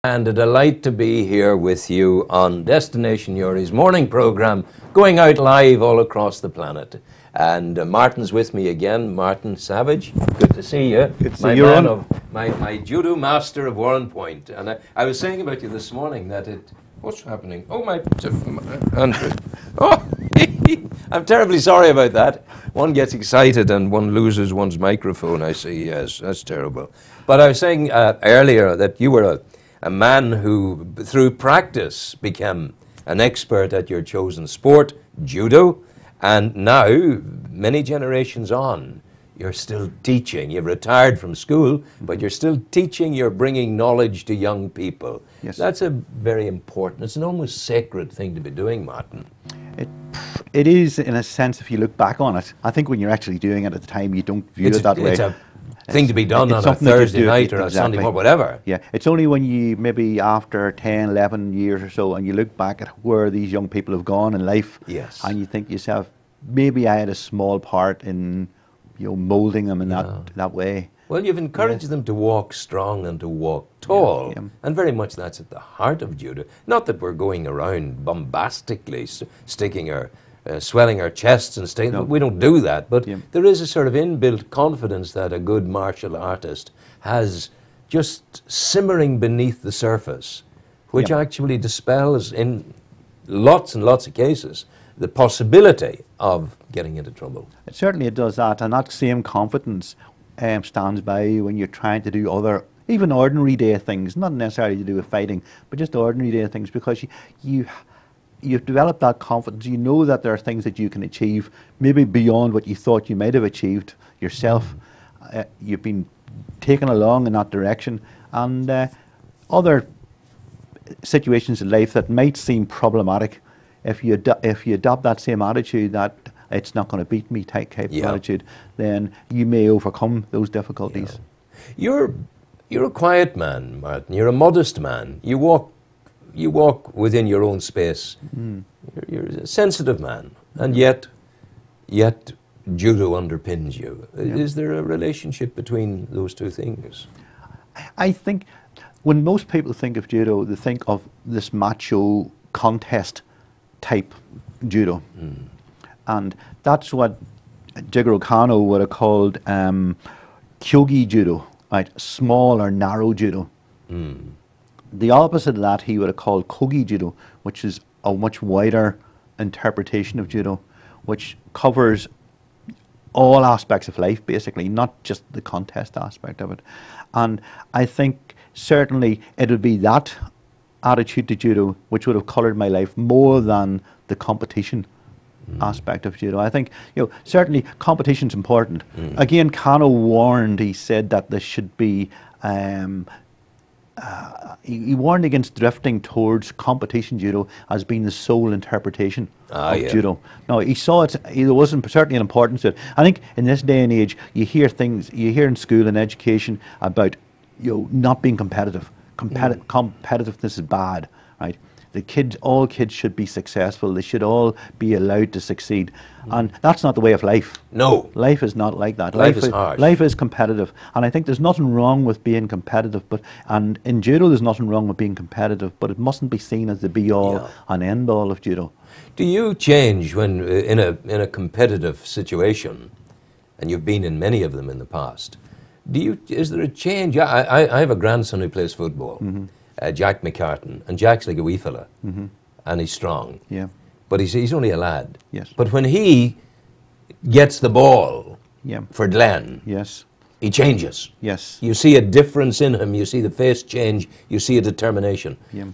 And a delight to be here with you on Destination Uri's morning program, going out live all across the planet. And Martin's with me again, Martin Savage. Good to see you. Good to see you, Ron. My judo master of Warrenpoint. And I was saying about you this morning that what's happening? Oh, Andrew. Oh, I'm terribly sorry about that. One gets excited and one loses one's microphone, I see. Yes, that's terrible. But I was saying earlier that you were a man who, through practice, became an expert at your chosen sport, judo, and now, many generations on, you're still teaching. You've retired from school, but you're still teaching, you're bringing knowledge to young people. Yes. That's a very important, it's an almost sacred thing to be doing, Martin. It is, in a sense, if you look back on it. I think when you're actually doing it at the time, you don't view it that way. It's a thing to be done on a Thursday night or a Sunday morning, whatever. Yeah, it's only when you, maybe after 10, 11 years or so, and you look back at where these young people have gone in life, yes, and you think to yourself, maybe I had a small part in, moulding them in that way. Well, you've encouraged them to walk strong and to walk tall, and very much that's at the heart of judo. Not that we're going around bombastically sticking our swelling our chests and staying. No. We don't do that, but there is a sort of inbuilt confidence that a good martial artist has just simmering beneath the surface, which actually dispels, in lots and lots of cases, the possibility of getting into trouble. It does that, and that same confidence stands by you when you're trying to do other, even ordinary day things, not necessarily to do with fighting, but just ordinary day things, because you've developed that confidence. You know that there are things that you can achieve, maybe beyond what you thought you might have achieved yourself. You've been taken along in that direction, and other situations in life that might seem problematic, if you adopt that same attitude, that it's not going to beat me type of attitude, then you may overcome those difficulties. You're a quiet man, Martin. You're a modest man. You walk within your own space. You're a sensitive man, and yet judo underpins you. Is there a relationship between those two things? I think when most people think of judo, they think of this macho contest type judo. And that's what Jigoro Kano would have called kyogi judo, right? Small or narrow judo. The opposite of that he would have called kogi judo, which is a much wider interpretation of judo, which covers all aspects of life, basically, not just the contest aspect of it. And I think certainly it would be that attitude to judo which would have coloured my life more than the competition aspect of judo. I think, certainly competition's important. Again, Kano warned, he said that there should be, he warned against drifting towards competition judo as being the sole interpretation of judo. No, he saw it, there wasn't certainly an importance to it. I think in this day and age, you hear in school and education about, not being competitive. Competitiveness is bad, right? All kids should be successful. They should all be allowed to succeed, and that's not the way of life. No, life is not like that. Life is hard. Life is competitive, and I think there's nothing wrong with being competitive. And in judo, there's nothing wrong with being competitive, but it mustn't be seen as the be-all and end-all of judo. Do you change when in a competitive situation, and you've been in many of them in the past? Is there a change? I have a grandson who plays football. Jack McCartan, and Jack's like a wee fella, and he's strong. Yeah, but he's only a lad. Yes. But when he gets the ball for Glen, he changes. Yes. You see a difference in him. You see the face change. You see a determination. Yeah.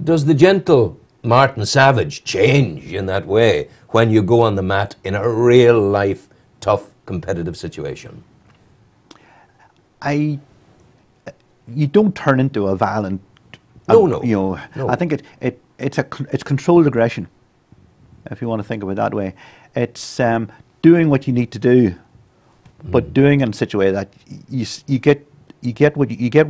Does the gentle Martin Savage change in that way when you go on the mat in a real life tough competitive situation? You don't turn into a violent. No. I think it's controlled aggression, if you want to think of it that way. It's doing what you need to do, but doing it in such a way that you get you get what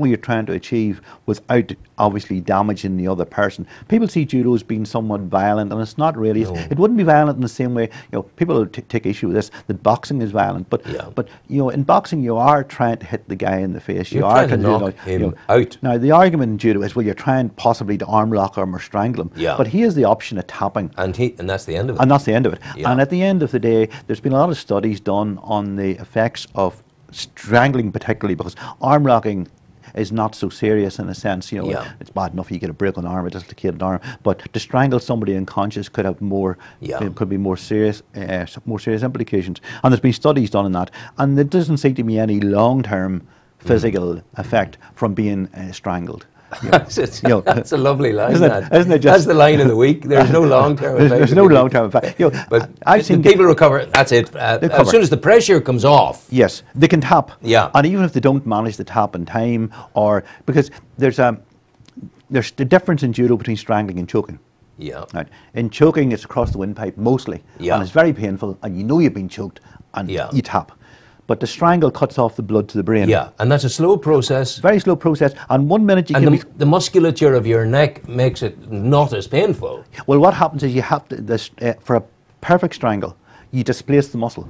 you're trying to achieve without obviously damaging the other person. People see judo as being somewhat violent, and it's not really. No. It wouldn't be violent in the same way. People will take issue with this, that boxing is violent, but in boxing you are trying to hit the guy in the face. You're trying to knock him out. Now the argument in judo is, well, you're trying possibly to arm lock him or strangle him. Yeah. But he has the option of tapping. And that's the end of it. And that's the end of it. Yeah. And at the end of the day, there's been a lot of studies done on the effects of strangling, particularly because arm locking is not so serious in a sense. It's bad enough you get a break on the arm, a dislocated arm, but to strangle somebody unconscious could have could be more serious implications. And there's been studies done on that, and there doesn't seem to be any long-term physical effect from being strangled. That's a lovely line. Isn't it That's the line of the week. There's no long-term effect. There's no long-term effect. But I've seen people recover. That's it. As soon as the pressure comes off. Yes, they can tap. Yeah. And even if they don't manage to tap in time, or because there's the difference in judo between strangling and choking. Yeah. Right. In choking, it's across the windpipe mostly, and it's very painful, and you've been choked, and you tap. But the strangle cuts off the blood to the brain. Yeah, and that's a slow process. Very slow process. And 1 minute you can... the musculature of your neck makes it not as painful. Well, what happens is you have to, for a perfect strangle, you displace the muscle.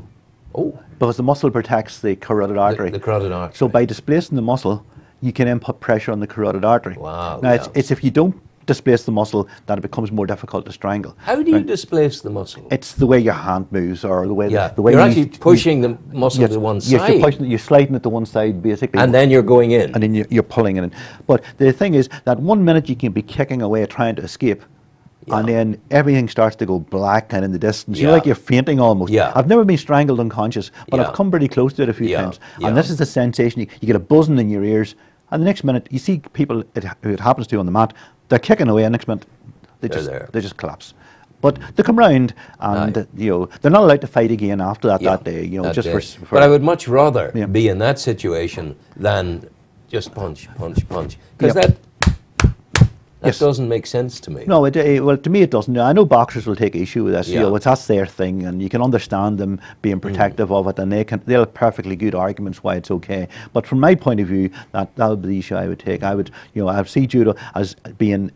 Oh. Because the muscle protects the carotid artery. The carotid artery. So by displacing the muscle, you can then put pressure on the carotid artery. Wow. Now, it's if you don't displace the muscle that it becomes more difficult to strangle. How do you displace the muscle? It's the way your hand moves, or the way you're actually pushing the muscle to one side. Yes, you're sliding it to one side basically, and then you're going in, and then you're pulling it in. But the thing is that 1 minute you can be kicking away trying to escape, and then everything starts to go black and in the distance. You're like you're fainting almost. I've never been strangled unconscious, but I've come pretty close to it a few times, and this is the sensation. You get a buzzing in your ears, and the next minute you see people who it happens to on the mat. They're kicking away, and next minute they just collapse. But they come round, and they're not allowed to fight again after that day. For but I would much rather be in that situation than just punch, because that doesn't make sense to me. No, well, to me it doesn't. I know boxers will take issue with this. That's their thing, and you can understand them being protective of it, and they'll have perfectly good arguments why it's okay. But from my point of view, that would be the issue I would take. I would see judo as being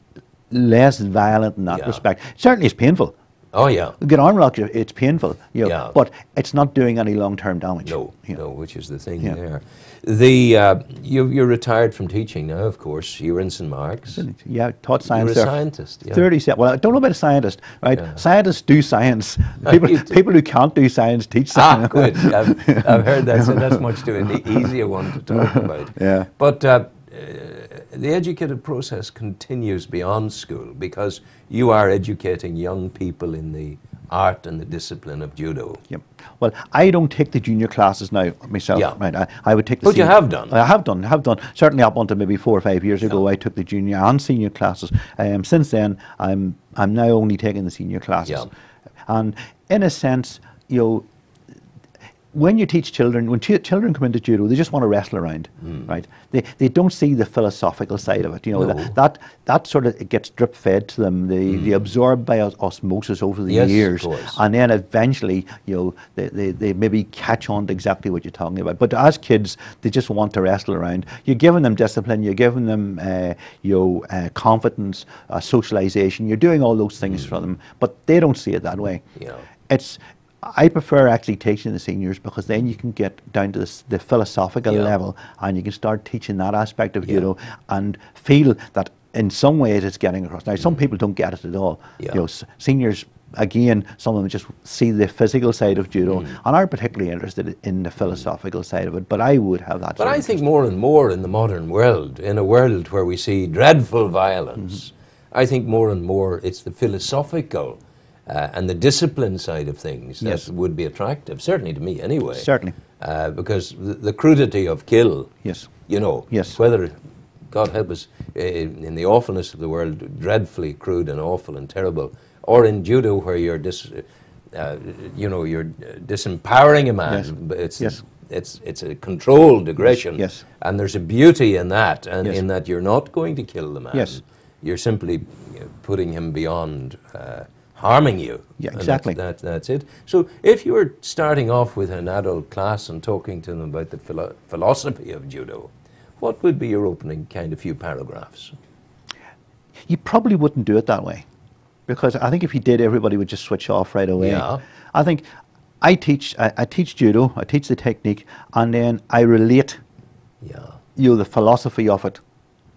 less violent in that respect. Certainly, it's painful. Oh yeah. Get arm locked, it's painful. But it's not doing any long-term damage. No, which is the thing there. You're retired from teaching now, of course. You were in St. Mark's. Yeah, taught science. You're a scientist. 37. Well, I don't know about a scientist, right? Yeah. Scientists do science. People who can't do science teach science. Good. I've heard that. So that's much to an easier one to talk about. Yeah. But the educative process continues beyond school, because you are educating young people in the art and the discipline of judo. Yep. Well, I don't take the junior classes now myself. Yeah. Right. I would take the. But you have done. I have done. Certainly up until maybe 4 or 5 years ago, I took the junior and senior classes. Since then, I'm now only taking the senior classes. Yeah. And in a sense, when you teach children, when children come into judo, they just want to wrestle around, right? They don't see the philosophical side of it. That sort of gets drip fed to them. They absorb by osmosis over the years, and then eventually, they maybe catch on to exactly what you're talking about. But as kids, they just want to wrestle around. You're giving them discipline. You're giving them confidence, socialization. You're doing all those things for them, but they don't see it that way. I prefer actually teaching the seniors, because then you can get down to the philosophical level, and you can start teaching that aspect of judo and feel that in some ways it's getting across. Now, some people don't get it at all. Seniors, again, some of them just see the physical side of judo and are particularly interested in the philosophical side of it. But I would have that. But I think more and more in the modern world, in a world where we see dreadful violence, I think more and more it's the philosophical and the discipline side of things that would be attractive, certainly to me anyway. Certainly. Because the crudity of kill, whether, God help us, in the awfulness of the world, dreadfully crude and awful and terrible, or in judo where you're you're disempowering a man. It's a controlled aggression, and there's a beauty in that, and in that you're not going to kill the man. You're simply putting him beyond harming you. Exactly. That's it. So if you were starting off with an adult class and talking to them about the philosophy of judo, what would be your opening kind of few paragraphs? You probably wouldn't do it that way, because I think if you did, everybody would just switch off right away. Yeah. I think I teach judo, I teach the technique, and then I relate, the philosophy of it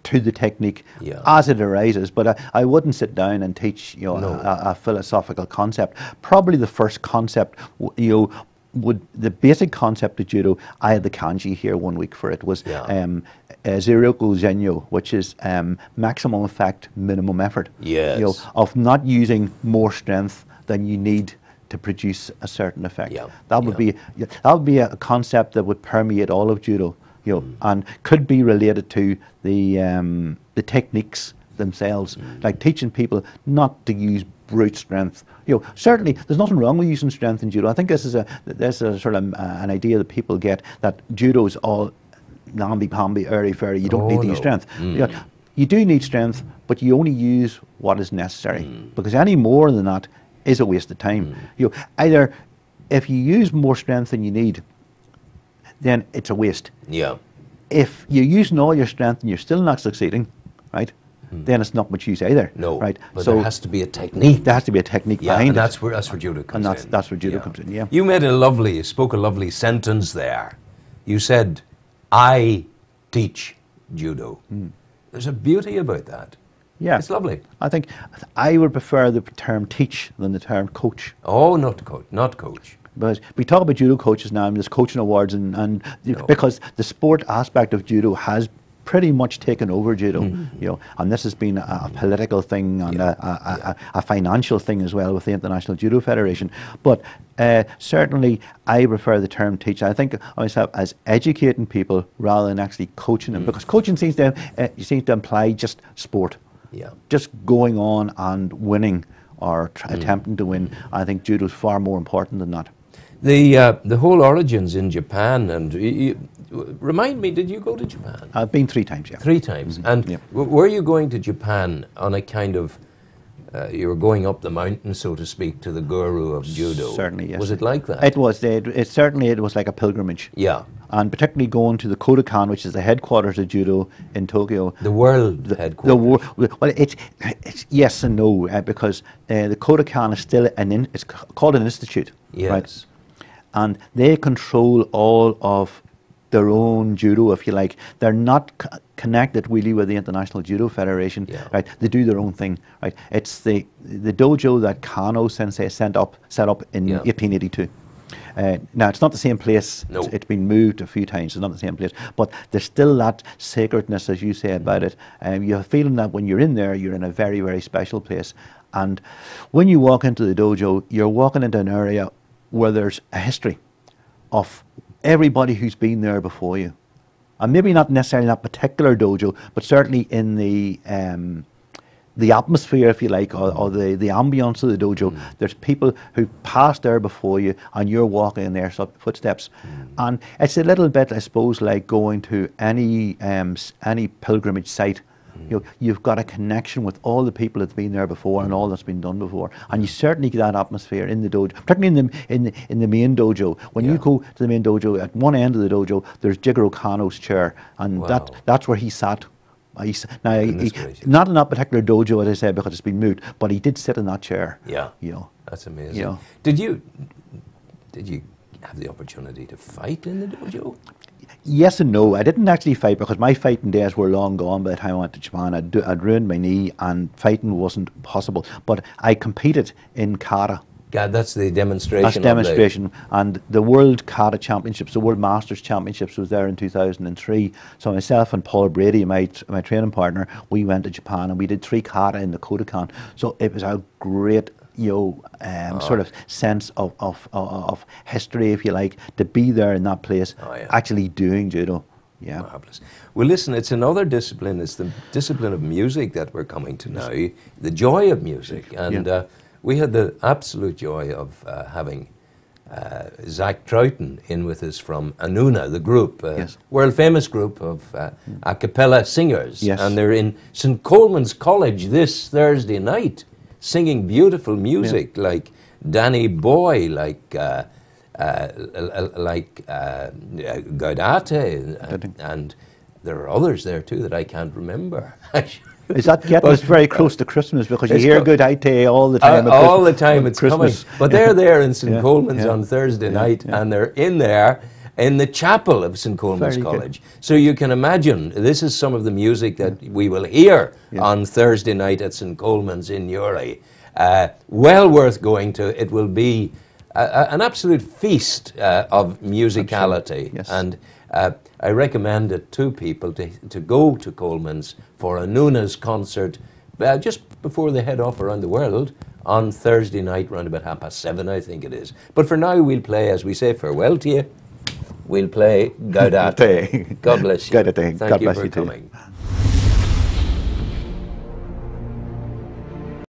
to the technique as it arises. But I wouldn't sit down and teach, a philosophical concept. Probably the first concept, the basic concept of judo, I had the kanji here 1 week for it, was Ziryoku Zenyo, which is maximum effect, minimum effort. Yes. Of not using more strength than you need to produce a certain effect. That would be a concept that would permeate all of judo, and could be related to the techniques themselves, like teaching people not to use brute strength. Certainly there's nothing wrong with using strength in judo. I think this is a sort of an idea that people get, that judo is all namby-pamby, airy-fairy, you don't need to use strength. You do need strength, but you only use what is necessary, because any more than that is a waste of time. Either if you use more strength than you need, then it's a waste. If you're using all your strength and you're still not succeeding, right, then it's not much use either. Right? But so there has to be a technique. There has to be a technique behind it. That's where judo comes in. And that's where judo comes in, You spoke a lovely sentence there. You said, I teach judo. There's a beauty about that. It's lovely. I think I would prefer the term teach than the term coach. Oh, not coach. But we talk about judo coaches now, and there's coaching awards, and because the sport aspect of judo has pretty much taken over judo, and this has been a political thing and a financial thing as well with the International Judo Federation. But certainly I prefer the term teach. I think of myself as educating people rather than actually coaching them, because coaching seems to imply just sport, just going on and winning or attempting to win. I think judo is far more important than that. The whole origins in Japan, and remind me, did you go to Japan? I've been 3 times, 3 times. And were you going to Japan on a kind of, you were going up the mountain, so to speak, to the guru of judo? Certainly, yes. Was it like that? It was. It was like a pilgrimage. And particularly going to the Kodokan, which is the headquarters of judo in Tokyo. The world headquarters. Well, it's yes and no, because the Kodokan is still it's called an institute. Right? And they control all of their own judo, if you like. They're not connected really with the International Judo Federation. Right? They do their own thing. Right? It's the dojo that Kano Sensei set up in 1882. Now, it's not the same place. It's been moved a few times. It's not the same place. But there's still that sacredness, as you say, about it. You have a feeling that when you're in there, you're in a very, very special place. And when you walk into the dojo, you're walking into an area where there's a history of everybody who's been there before you. And maybe not necessarily in that particular dojo, but certainly in the atmosphere, if you like, or the ambience of the dojo. There's people who passed there before you, and you're walking in their footsteps. And it's a little bit, I suppose, like going to any pilgrimage site. You've got a connection with all the people that's been there before and all that's been done before, and you certainly get that atmosphere in the dojo, particularly in the main dojo. When you go to the main dojo, at one end of the dojo, there's Jigoro Kano's chair, and that's where he sat. Not in that particular dojo, as I said, because it's been moved, but he did sit in that chair. That's amazing. Did you have the opportunity to fight in the dojo? Yes and no. I didn't actually fight, because my fighting days were long gone by the time I went to Japan. I'd ruined my knee, and fighting wasn't possible. But I competed in kata. That's the demonstration. That's demonstration. And the World Kata Championships, the World Masters Championships, was there in 2003. So myself and Paul Brady, my training partner, we went to Japan and we did 3 kata in the Kodokan. So it was a great sort of sense of history, if you like, to be there in that place, actually doing judo. Marvelous. Well, listen, it's another discipline. It's the discipline of music that we're coming to now, the joy of music. And we had the absolute joy of having Zach Troughton in with us from Anuna, the group, world-famous group of a cappella singers. And they're in St. Coleman's College this Thursday night, singing beautiful music like Danny Boy, like Gaudate, and there are others there too that I can't remember. Is that getting us very close to Christmas? Because you hear Good Ite all the time. All the time it's Christmas. coming. But they're there in St. Coleman's on Thursday night, yeah. and they're in there in the chapel of St. Coleman's Very College. So you can imagine, this is some of the music that we will hear on Thursday night at St. Coleman's in Newry. Well worth going to. It will be an absolute feast of musicality. Yes. And I recommend it to people to go to Coleman's for a Nuna's concert just before they head off around the world on Thursday night, around about 7:30, I think it is. But for now, we'll play, as we say farewell to you, we'll play Gaudete. God bless you. Gaudete. Thank God you bless for you too. coming.